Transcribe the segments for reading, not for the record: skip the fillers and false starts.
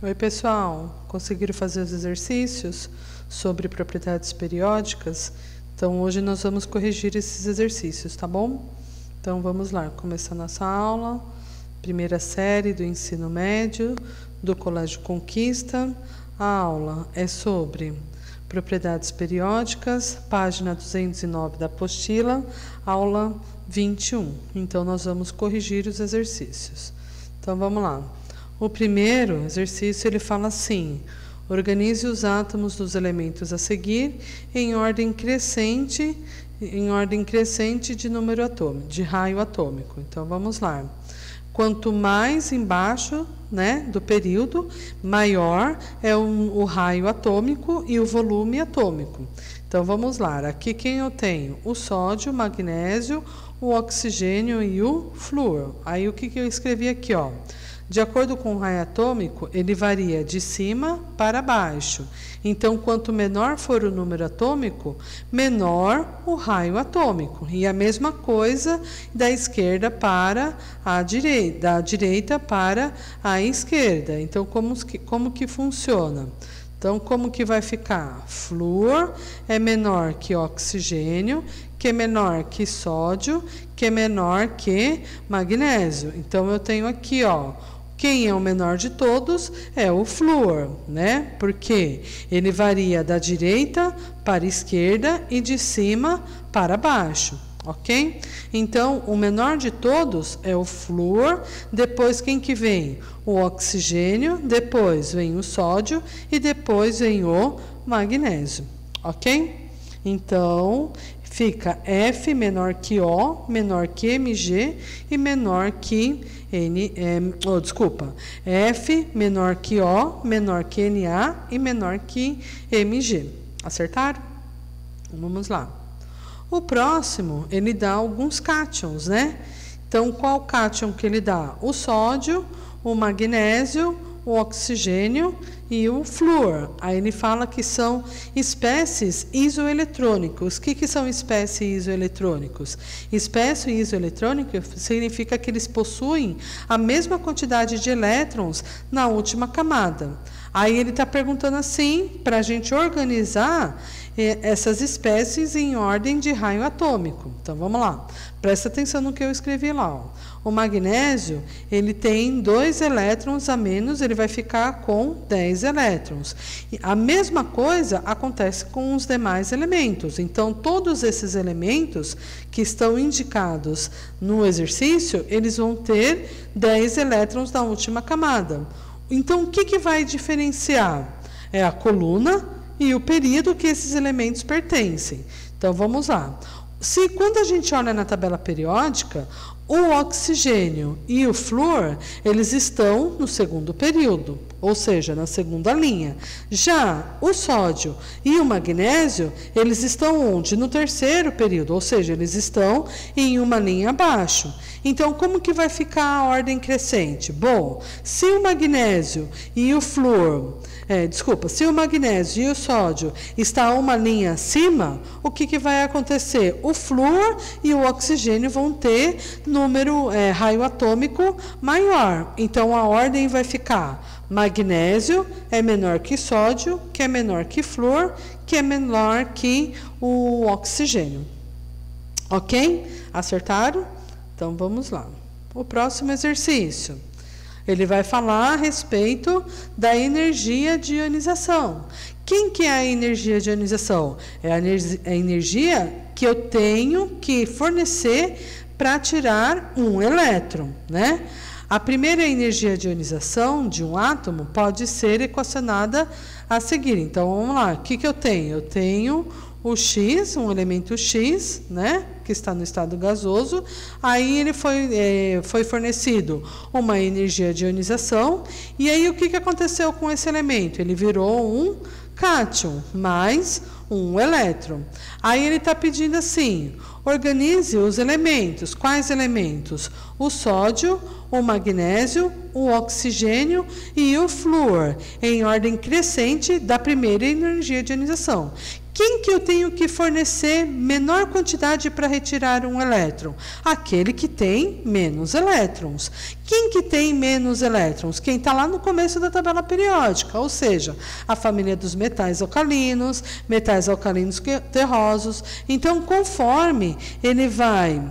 Oi, pessoal! Conseguiram fazer os exercícios sobre propriedades periódicas? Então, hoje nós vamos corrigir esses exercícios, tá bom? Então, vamos lá, começar nossa aula. Primeira série do ensino médio do Colégio Conquista. A aula é sobre propriedades periódicas, página 209 da apostila, aula 21. Então, nós vamos corrigir os exercícios. Então, vamos lá. O primeiro exercício, ele fala assim: organize os átomos dos elementos a seguir em ordem crescente de número atômico, de raio atômico. Então, vamos lá. Quanto mais embaixo, do período, maior é o raio atômico e o volume atômico. Então, vamos lá. Aqui quem eu tenho? O sódio, o magnésio, o oxigênio e o flúor. Aí, o que eu escrevi aqui, ó? De acordo com o raio atômico, ele varia de cima para baixo. Então, quanto menor for o número atômico, menor o raio atômico. E a mesma coisa da esquerda para a direita, da direita para a esquerda. Então, como que funciona? Então, como que vai ficar? Flúor é menor que oxigênio, que é menor que sódio, que é menor que magnésio. Então, eu tenho aqui, ó, quem é o menor de todos é o flúor, Porque ele varia da direita para a esquerda e de cima para baixo, ok? Então, o menor de todos é o flúor, depois quem que vem? O oxigênio, depois vem o sódio e depois vem o magnésio, ok? Então, fica F menor que O, menor que Mg e menor que F menor que O, menor que Na e menor que Mg. Acertaram? Vamos lá. O próximo, ele dá alguns cátions, Então, qual cátion que ele dá? O sódio, o magnésio, o oxigênio e o flúor. Aí ele fala que são espécies isoeletrônicos. O que são espécies isoeletrônicos? Espécie isoeletrônica significa que eles possuem a mesma quantidade de elétrons na última camada. Aí ele está perguntando assim, para a gente organizar essas espécies em ordem de raio atômico. Então, vamos lá. Presta atenção no que eu escrevi lá, ó. O magnésio, ele tem 2 elétrons a menos, ele vai ficar com 10 elétrons. E a mesma coisa acontece com os demais elementos. Então, todos esses elementos que estão indicados no exercício, eles vão ter 10 elétrons na última camada. Então, o que vai diferenciar? É a coluna e o período que esses elementos pertencem. Então, vamos lá. Se quando a gente olha na tabela periódica, o oxigênio e o flúor, eles estão no segundo período, ou seja, na segunda linha. Já o sódio e o magnésio, eles estão onde? No terceiro período, ou seja, eles estão em uma linha abaixo. Então, como que vai ficar a ordem crescente? Bom, se o magnésio e o flúor, se o magnésio e o sódio estão a uma linha acima, o que vai acontecer? O flúor e o oxigênio vão ter raio atômico maior. Então, a ordem vai ficar: magnésio é menor que sódio, que é menor que flúor, que é menor que o oxigênio. Ok? Acertaram? Então, vamos lá. O próximo exercício, ele vai falar a respeito da energia de ionização. Quem que é a energia de ionização? É a energia que eu tenho que fornecer para tirar um elétron, A primeira energia de ionização de um átomo pode ser equacionada a seguir. Então, vamos lá. O que eu tenho? Eu tenho o X, um elemento X, que está no estado gasoso. Aí ele foi fornecido uma energia de ionização. E aí o que aconteceu com esse elemento? Ele virou um cátion mais um elétron. Aí ele está pedindo assim: organize os elementos. Quais elementos? O sódio, o magnésio, o oxigênio e o flúor, em ordem crescente da primeira energia de ionização. Quem que eu tenho que fornecer menor quantidade para retirar um elétron? Aquele que tem menos elétrons. Quem que tem menos elétrons? Quem está lá no começo da tabela periódica, ou seja, a família dos metais alcalinos terrosos. Então, conforme ele vai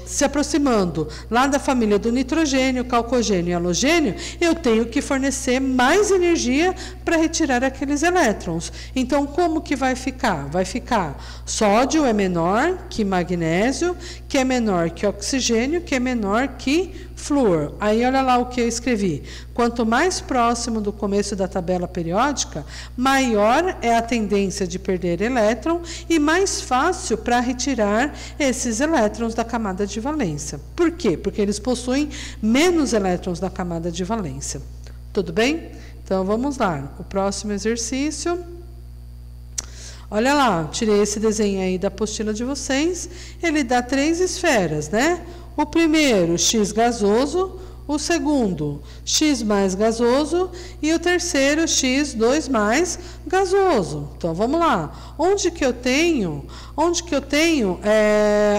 se aproximando lá da família do nitrogênio, calcogênio e halogênio, eu tenho que fornecer mais energia para retirar aqueles elétrons. Então, como que vai ficar? Vai ficar sódio é menor que magnésio, que é menor que oxigênio, que é menor que flúor. Aí olha lá o que eu escrevi. Quanto mais próximo do começo da tabela periódica, maior é a tendência de perder elétron e mais fácil para retirar esses elétrons da camada de valência. Por quê? Porque eles possuem menos elétrons da camada de valência. Tudo bem? Então vamos lá. O próximo exercício. Olha lá, tirei esse desenho aí da apostila de vocês. Ele dá 3 esferas, né? O primeiro, X gasoso. O segundo, X mais gasoso. E o terceiro, X2 mais gasoso. Então, vamos lá. Onde que eu tenho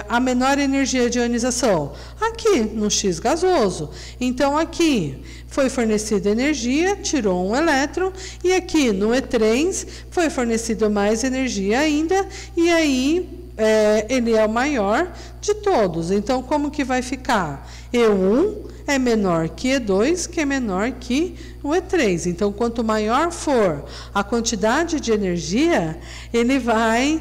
a menor energia de ionização? Aqui, no X gasoso. Então, aqui foi fornecida energia, tirou um elétron, e aqui no E3 foi fornecido mais energia ainda, e aí ele é o maior de todos. Então, como que vai ficar? E1 é menor que E2, que é menor que o E3. Então, quanto maior for a quantidade de energia, ele vai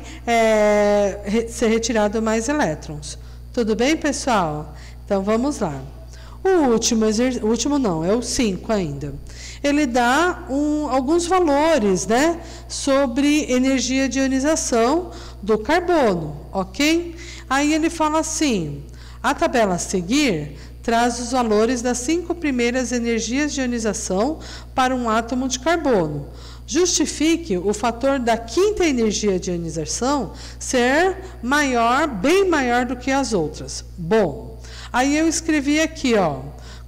ser retirado mais elétrons. Tudo bem, pessoal? Então, vamos lá. O último não, é o 5 ainda. Ele dá alguns valores, né, sobre energia de ionização do carbono, ok? Aí ele fala assim, a tabela a seguir traz os valores das 5 primeiras energias de ionização para um átomo de carbono. Justifique o fator da 5ª energia de ionização ser maior, bem maior do que as outras. Bom, aí eu escrevi aqui, ó,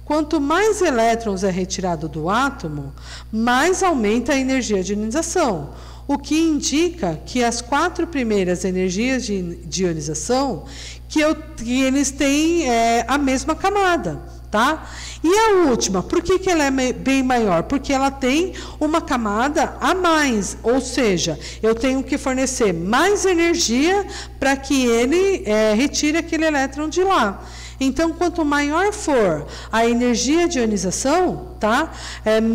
quanto mais elétrons é retirado do átomo, mais aumenta a energia de ionização, o que indica que as 4 primeiras energias de ionização, que eles têm a mesma camada, tá? E a última, por que ela é bem maior? Porque ela tem uma camada a mais, ou seja, eu tenho que fornecer mais energia para que ele retire aquele elétron de lá. Então, quanto maior for a energia de ionização, tá?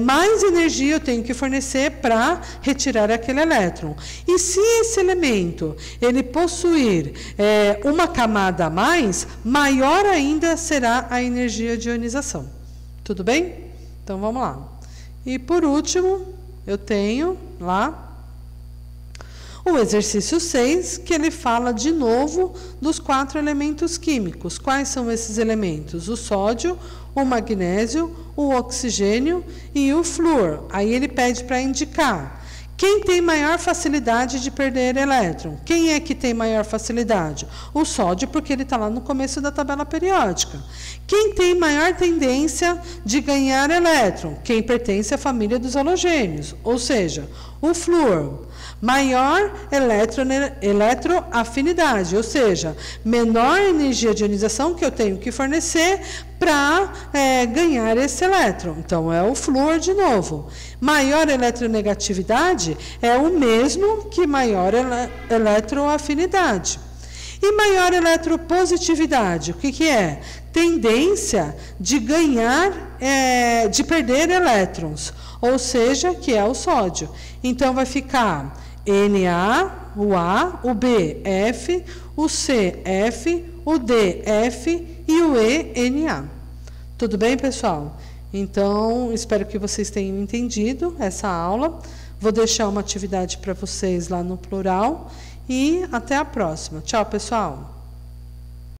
Mais energia eu tenho que fornecer para retirar aquele elétron. E se esse elemento ele possuir uma camada a mais, maior ainda será a energia de ionização. Tudo bem? Então, vamos lá. E por último, eu tenho lá o exercício 6, que ele fala de novo dos 4 elementos químicos. Quais são esses elementos? O sódio, o magnésio, o oxigênio e o flúor. Aí ele pede para indicar quem tem maior facilidade de perder elétron. Quem é que tem maior facilidade? O sódio, porque ele está lá no começo da tabela periódica. Quem tem maior tendência de ganhar elétron? Quem pertence à família dos halogênios, ou seja, o flúor. Maior eletroafinidade, ou seja, menor energia de ionização que eu tenho que fornecer para ganhar esse elétron. Então, é o flúor de novo. Maior eletronegatividade é o mesmo que maior eletroafinidade. E maior eletropositividade, o que é? Tendência de ganhar, de perder elétrons, ou seja, que é o sódio. Então, vai ficar Na, o A, o B, F, o C, F, o D, F e o E, Na. Tudo bem, pessoal? Então, espero que vocês tenham entendido essa aula. Vou deixar uma atividade para vocês lá no plural e até a próxima. Tchau, pessoal!